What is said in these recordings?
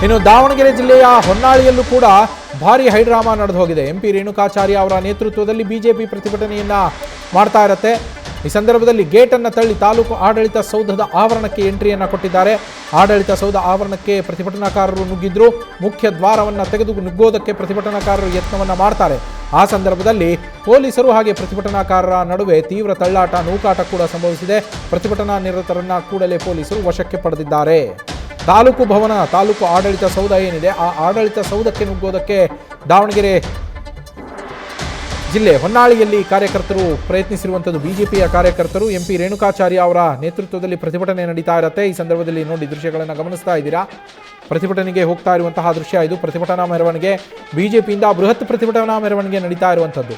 ಇನ್ನು ದಾವಣಗೆರೆ ಜಿಲ್ಲೆಯ ಹೊನ್ನಾಳಿಯಲ್ಲೂ ಕೂಡ ಭಾರಿ ಹೈಡ್ರಾಮಾ ನಡೆದು ಹೋಗಿದೆ. ಎಂಪಿ ರೇಣುಕಾಚಾರ್ಯ ಅವರ ನೇತೃತ್ವದಲ್ಲಿ ಬಿಜೆಪಿ ಪ್ರತಿಭಟನೆಯನ್ನ ಮಾಡ್ತಾ ಇರುತ್ತೆ. ಈ ಸಂದರ್ಭದಲ್ಲಿ ಗೇಟನ್ನು ತಳ್ಳಿ ತಾಲೂಕು ಆಡಳಿತ ಸೌಧದ ಆವರಣಕ್ಕೆ ಎಂಟ್ರಿಯನ್ನು ಕೊಟ್ಟಿದ್ದಾರೆ. ಆಡಳಿತ ಸೌಧ ಆವರಣಕ್ಕೆ ಪ್ರತಿಭಟನಾಕಾರರು ನುಗ್ಗಿದ್ರು. ಮುಖ್ಯ ದ್ವಾರವನ್ನು ತೆಗೆದು ನುಗ್ಗೋದಕ್ಕೆ ಪ್ರತಿಭಟನಾಕಾರರು ಯತ್ನವನ್ನು ಮಾಡ್ತಾರೆ. ಆ ಸಂದರ್ಭದಲ್ಲಿ ಪೊಲೀಸರು ಹಾಗೆ ಪ್ರತಿಭಟನಾಕಾರರ ನಡುವೆ ತೀವ್ರ ತಳ್ಳಾಟ, ನೂಕಾಟ ಕೂಡ ಸಂಭವಿಸಿದೆ. ಪ್ರತಿಭಟನಾ ನಿರತರನ್ನ ಕೂಡಲೇ ಪೊಲೀಸರು ವಶಕ್ಕೆ ಪಡೆದಿದ್ದಾರೆ. ತಾಲೂಕು ಭವನ, ತಾಲೂಕು ಆಡಳಿತ ಸೌಧ ಏನಿದೆ, ಆ ಆಡಳಿತ ಸೌಧಕ್ಕೆ ನುಗ್ಗೋದಕ್ಕೆ ದಾವಣಗೆರೆ ಜಿಲ್ಲೆ ಹೊನ್ನಾಳಿಯಲ್ಲಿ ಕಾರ್ಯಕರ್ತರು ಪ್ರಯತ್ನಿಸಿರುವಂಥದ್ದು. ಬಿಜೆಪಿಯ ಕಾರ್ಯಕರ್ತರು ಎಂಪಿ ರೇಣುಕಾಚಾರ್ಯ ಅವರ ನೇತೃತ್ವದಲ್ಲಿ ಪ್ರತಿಭಟನೆ ನಡೀತಾ ಇರುತ್ತೆ. ಈ ಸಂದರ್ಭದಲ್ಲಿ ನೋಡಿ ದೃಶ್ಯಗಳನ್ನು ಗಮನಿಸ್ತಾ ಇದ್ದೀರಾ. ಪ್ರತಿಭಟನೆಗೆ ಹೋಗ್ತಾ ಇರುವಂತಹ ದೃಶ್ಯ ಇದು. ಪ್ರತಿಭಟನಾ ಮೆರವಣಿಗೆ, ಬಿಜೆಪಿಯಿಂದ ಬೃಹತ್ ಪ್ರತಿಭಟನಾ ಮೆರವಣಿಗೆ ನಡೀತಾ ಇರುವಂಥದ್ದು.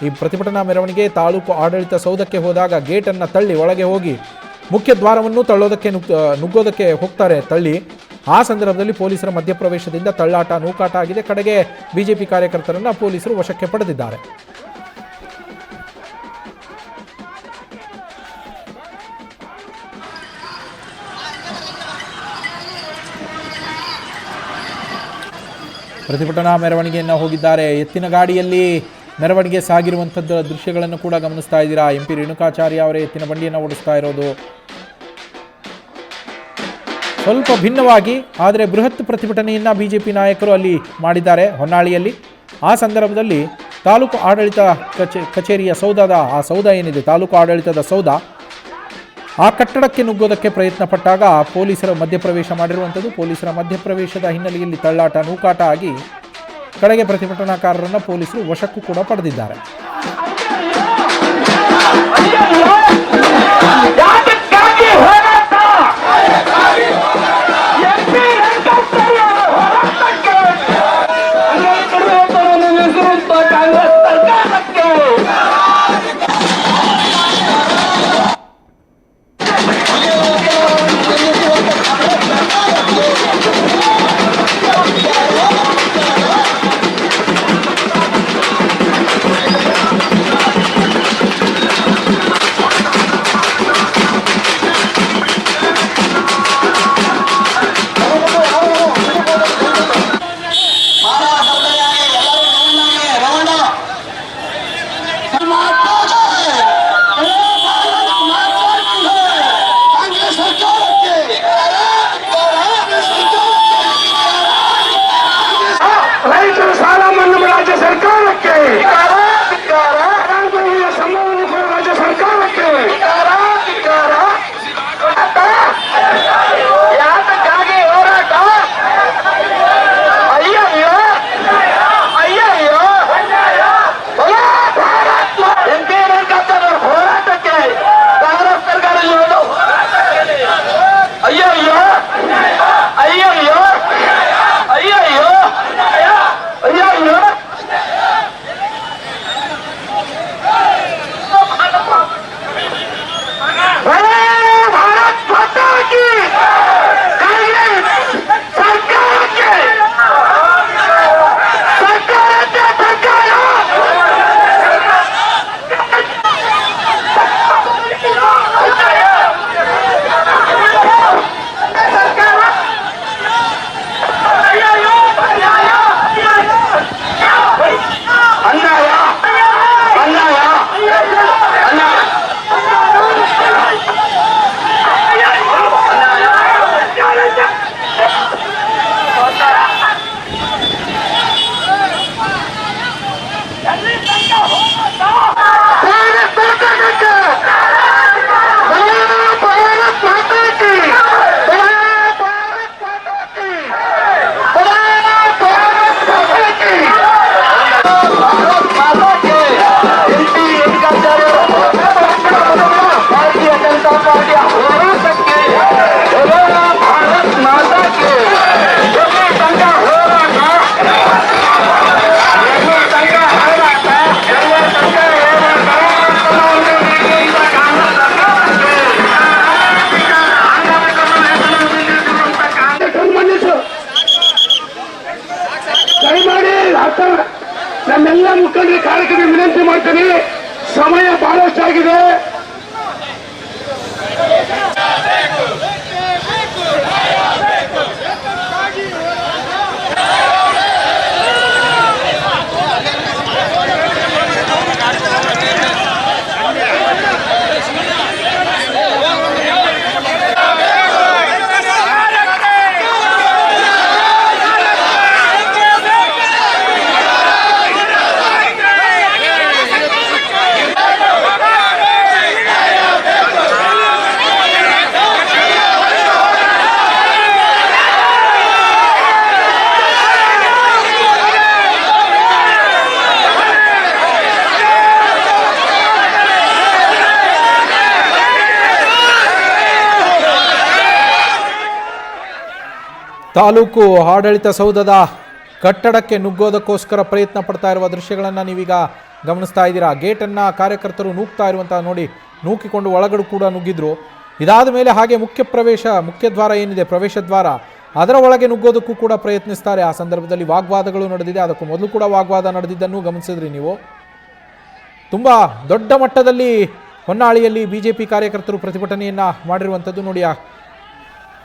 ಈ ಪ್ರತಿಭಟನಾ ಮೆರವಣಿಗೆ ತಾಲೂಕು ಆಡಳಿತ ಸೌಧಕ್ಕೆ ಹೋದಾಗ ಗೇಟನ್ನು ತಳ್ಳಿ ಒಳಗೆ ಹೋಗಿ ಮುಖ್ಯ ದ್ವಾರವನ್ನು ನುಗ್ಗೋದಕ್ಕೆ ಹೋಗ್ತಾರೆ ತಳ್ಳಿ. ಆ ಸಂದರ್ಭದಲ್ಲಿ ಪೊಲೀಸರ ಮಧ್ಯಪ್ರವೇಶದಿಂದ ತಳ್ಳಾಟ, ನೂಕಾಟ ಆಗಿದೆ. ಕಡೆಗೆ ಬಿಜೆಪಿ ಕಾರ್ಯಕರ್ತರನ್ನು ಪೊಲೀಸರು ವಶಕ್ಕೆ ಪಡೆದಿದ್ದಾರೆ. ಪ್ರತಿಭಟನಾ ಮೆರವಣಿಗೆಯನ್ನು ಹೋಗಿದ್ದಾರೆ. ಎತ್ತಿನ ಗಾಡಿಯಲ್ಲಿ ಮೆರವಣಿಗೆ ಸಾಗಿರುವಂಥದ್ದು ದೃಶ್ಯಗಳನ್ನು ಕೂಡ ಗಮನಿಸ್ತಾ ಇದ್ದೀರಾ. ಎಂಪಿ ರೇಣುಕಾಚಾರ್ಯ ಅವರೇ ಎತ್ತಿನ ಬಂಡಿಯನ್ನು ಓಡಿಸ್ತಾ ಇರೋದು. ಸ್ವಲ್ಪ ಭಿನ್ನವಾಗಿ ಆದರೆ ಬೃಹತ್ ಪ್ರತಿಭಟನೆಯನ್ನು ಬಿಜೆಪಿ ನಾಯಕರು ಅಲ್ಲಿ ಮಾಡಿದ್ದಾರೆ ಹೊನ್ನಾಳಿಯಲ್ಲಿ. ಆ ಸಂದರ್ಭದಲ್ಲಿ ತಾಲೂಕು ಆಡಳಿತ ಕಚೇರಿಯ ಸೌಧದ ಆ ಸೌಧ ಏನಿದೆ, ತಾಲೂಕು ಆಡಳಿತದ ಸೌಧ, ಆ ಕಟ್ಟಡಕ್ಕೆ ನುಗ್ಗೋದಕ್ಕೆ ಪ್ರಯತ್ನ ಪಟ್ಟಾಗ ಪೊಲೀಸರ ಮಧ್ಯಪ್ರವೇಶ ಮಾಡಿರುವಂಥದ್ದು. ಪೊಲೀಸರ ಮಧ್ಯಪ್ರವೇಶದ ಹಿನ್ನೆಲೆಯಲ್ಲಿ ತಳ್ಳಾಟ, ನೂಕಾಟ ಆಗಿ ಕಡೆಗೆ ಪ್ರತಿಭಟನಾಕಾರರನ್ನು ಪೊಲೀಸರು ವಶಕ್ಕೂ ಕೂಡ ಪಡೆದಿದ್ದಾರೆ. ನಮ್ಮೆಲ್ಲ ಮುಖಂಡರ ಕಾರ್ಯಕ್ರಮ ವಿನಂತಿ ಮಾಡ್ತೀನಿ. ಸಮಯ ಬಹಳಷ್ಟಾಗಿದೆ. ತಾಲೂಕು ಆಡಳಿತ ಸೌಧದ ಕಟ್ಟಡಕ್ಕೆ ನುಗ್ಗೋದಕ್ಕೋಸ್ಕರ ಪ್ರಯತ್ನ ಪಡ್ತಾ ಇರುವ ದೃಶ್ಯಗಳನ್ನು ನೀವೀಗ ಗಮನಿಸ್ತಾ ಇದ್ದೀರಾ. ಗೇಟನ್ನು ಕಾರ್ಯಕರ್ತರು ನೂಕ್ತಾ ಇರುವಂಥ ನೋಡಿ, ನೂಕಿಕೊಂಡು ಒಳಗಡೆ ಕೂಡ ನುಗ್ಗಿದ್ರು. ಇದಾದ ಮೇಲೆ ಹಾಗೆ ಮುಖ್ಯ ದ್ವಾರ ಏನಿದೆ, ಪ್ರವೇಶ ದ್ವಾರ, ಅದರ ಒಳಗೆ ನುಗ್ಗೋದಕ್ಕೂ ಕೂಡ ಪ್ರಯತ್ನಿಸ್ತಾರೆ. ಆ ಸಂದರ್ಭದಲ್ಲಿ ವಾಗ್ವಾದಗಳು ನಡೆದಿದೆ. ಅದಕ್ಕೂ ಮೊದಲು ಕೂಡ ವಾಗ್ವಾದ ನಡೆದಿದ್ದನ್ನು ಗಮನಿಸಿದ್ರಿ ನೀವು. ತುಂಬ ದೊಡ್ಡ ಮಟ್ಟದಲ್ಲಿ ಹೊನ್ನಾಳಿಯಲ್ಲಿ BJP ಕಾರ್ಯಕರ್ತರು ಪ್ರತಿಭಟನೆಯನ್ನು ಮಾಡಿರುವಂಥದ್ದು ನೋಡಿ. ಆ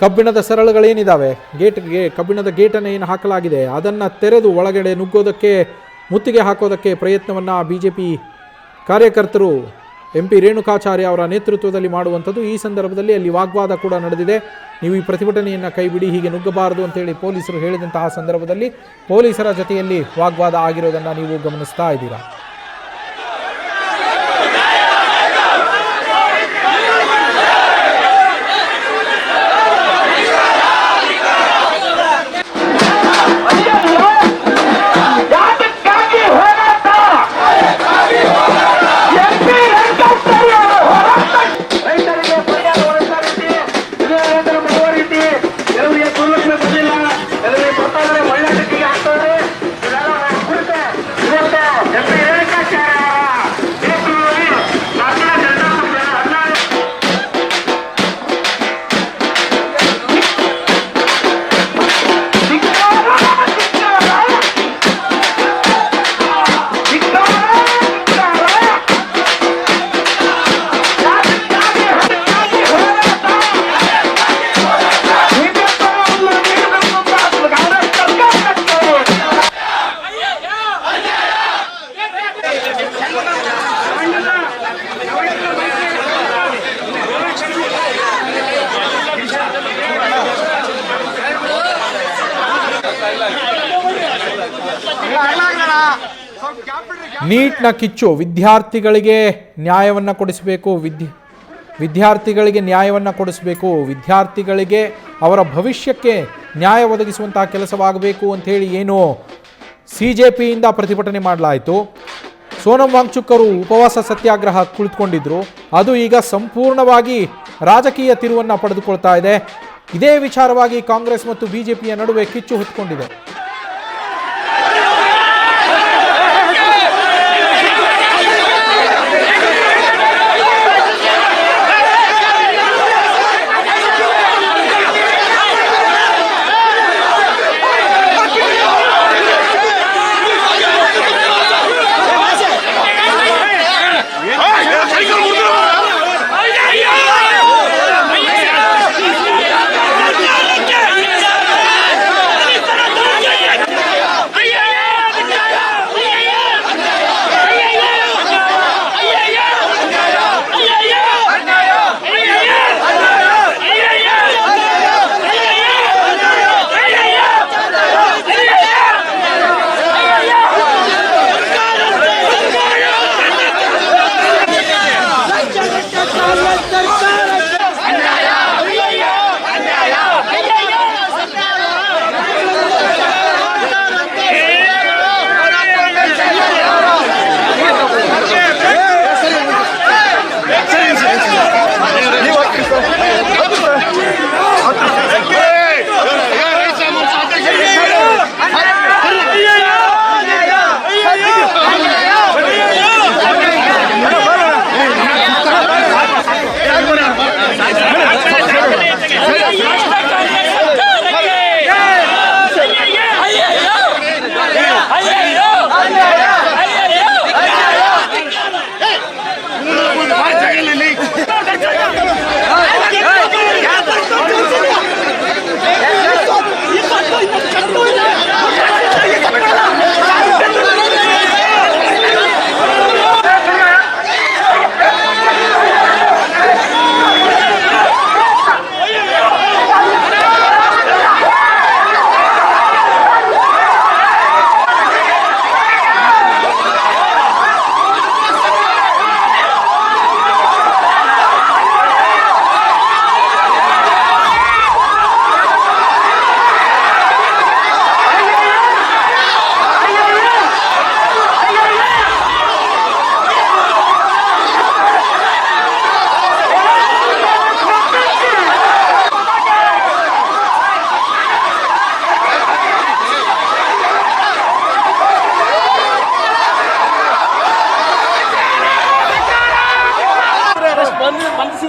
ಕಬ್ಬಿಣದ ಸರಳುಗಳೇನಿದ್ದಾವೆ, ಕಬ್ಬಿಣದ ಗೇಟನ್ನು ಏನು ಹಾಕಲಾಗಿದೆ ಅದನ್ನು ತೆರೆದು ಒಳಗಡೆ ನುಗ್ಗೋದಕ್ಕೆ, ಮುತ್ತಿಗೆ ಹಾಕೋದಕ್ಕೆ ಪ್ರಯತ್ನವನ್ನು BJP ಕಾರ್ಯಕರ್ತರು MP ರೇಣುಕಾಚಾರ್ಯ ಅವರ ನೇತೃತ್ವದಲ್ಲಿ ಮಾಡುವಂಥದ್ದು. ಈ ಸಂದರ್ಭದಲ್ಲಿ ಅಲ್ಲಿ ವಾಗ್ವಾದ ಕೂಡ ನಡೆದಿದೆ. ನೀವು ಈ ಪ್ರತಿಭಟನೆಯನ್ನು ಕೈಬಿಡಿ, ಹೀಗೆ ನುಗ್ಗಬಾರದು ಅಂತೇಳಿ ಪೊಲೀಸರು ಹೇಳಿದಂತಹ ಸಂದರ್ಭದಲ್ಲಿ ಪೊಲೀಸರ ಜೊತೆಯಲ್ಲಿ ವಾಗ್ವಾದ ಆಗಿರೋದನ್ನು ನೀವು ಗಮನಿಸ್ತಾ ಇದ್ದೀರಾ. ನೀಟ್ನ ಕಿಚ್ಚು, ವಿದ್ಯಾರ್ಥಿಗಳಿಗೆ ನ್ಯಾಯವನ್ನು ಕೊಡಿಸಬೇಕು, ವಿದ್ಯಾರ್ಥಿಗಳಿಗೆ ನ್ಯಾಯವನ್ನು ಕೊಡಿಸಬೇಕು, ವಿದ್ಯಾರ್ಥಿಗಳಿಗೆ ಅವರ ಭವಿಷ್ಯಕ್ಕೆ ನ್ಯಾಯ ಒದಗಿಸುವಂತಹ ಕೆಲಸವಾಗಬೇಕು ಅಂಥೇಳಿ ಏನು CJPಯಿಂದ ಪ್ರತಿಭಟನೆ ಮಾಡಲಾಯಿತು. ಸೋನಂ ವಾಂಗ್ಚುಕ್ ಅವರು ಉಪವಾಸ ಸತ್ಯಾಗ್ರಹ ಕುಳಿತುಕೊಂಡಿದ್ರು. ಅದು ಈಗ ಸಂಪೂರ್ಣವಾಗಿ ರಾಜಕೀಯ ತಿರುವನ್ನು ಪಡೆದುಕೊಳ್ತಾ ಇದೆ. ಇದೇ ವಿಚಾರವಾಗಿ ಕಾಂಗ್ರೆಸ್ ಮತ್ತು BJPಯ ನಡುವೆ ಕಿಚ್ಚು ಹೊತ್ಕೊಂಡಿದೆ.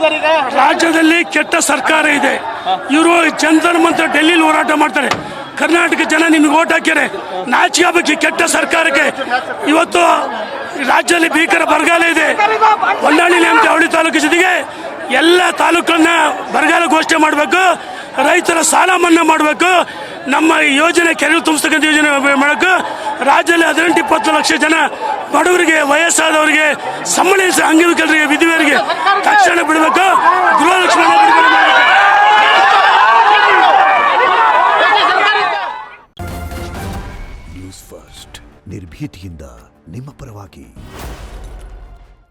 ಸರ್ ಈಗ ರಾಜ್ಯದಲ್ಲಿ ಕೆಟ್ಟ ಸರ್ಕಾರ ಇದೆ. ಇವರು ಜನಧನ ಮಂತ್ರ ಡೆಲ್ಲಿಲಿ ಹೋರಾಟ ಮಾಡ್ತಾರೆ. ಕರ್ನಾಟಕ ಜನ ನಿಮ್ಗೆ ಓಟ್ ಹಾಕ್ಯಾರೆ, ನಾಚಿಕೆ ಆಗಬೇಕು ಕೆಟ್ಟ ಸರ್ಕಾರಕ್ಕೆ. ಇವತ್ತು ರಾಜ್ಯದಲ್ಲಿ ಭೀಕರ ಬರಗಾಲ ಇದೆ. ಹೊನ್ನಾಳಿ ನೇಮಕ ಅವಳಿ ತಾಲೂಕು ಜೊತೆಗೆ ಎಲ್ಲ ತಾಲೂಕನ್ನ ಬರಗಾಲ ಘೋಷಣೆ ಮಾಡಬೇಕು. ರೈತರ ಸಾಲ ಮನ್ನಾ ಮಾಡಬೇಕು. ನಮ್ಮ ಯೋಜನೆ ಕೆರೆ ತುಂಬಿಸ್ತಕ್ಕಂಥ ಯೋಜನೆ ಮಾಡಬೇಕು. ರಾಜ್ಯದಲ್ಲಿ 18-20 ಲಕ್ಷ ಜನ ಬಡವರಿಗೆ, ವಯಸ್ಸಾದವರಿಗೆ, ಸಂಬಳಿಸ ಅಂಗವಿಕಲರಿಗೆ, ವಿಧವೆಯರಿಗೆ ತಕ್ಷಣ ಬಿಡಬೇಕು. ಗೃಹಲಕ್ಷ್ಮಿ ನ್ಯೂಸ್ ಫಸ್ಟ್ ನಿರ್ಭೀತಿಯಿಂದ ನಿಮ್ಮ ಪರವಾಗಿ.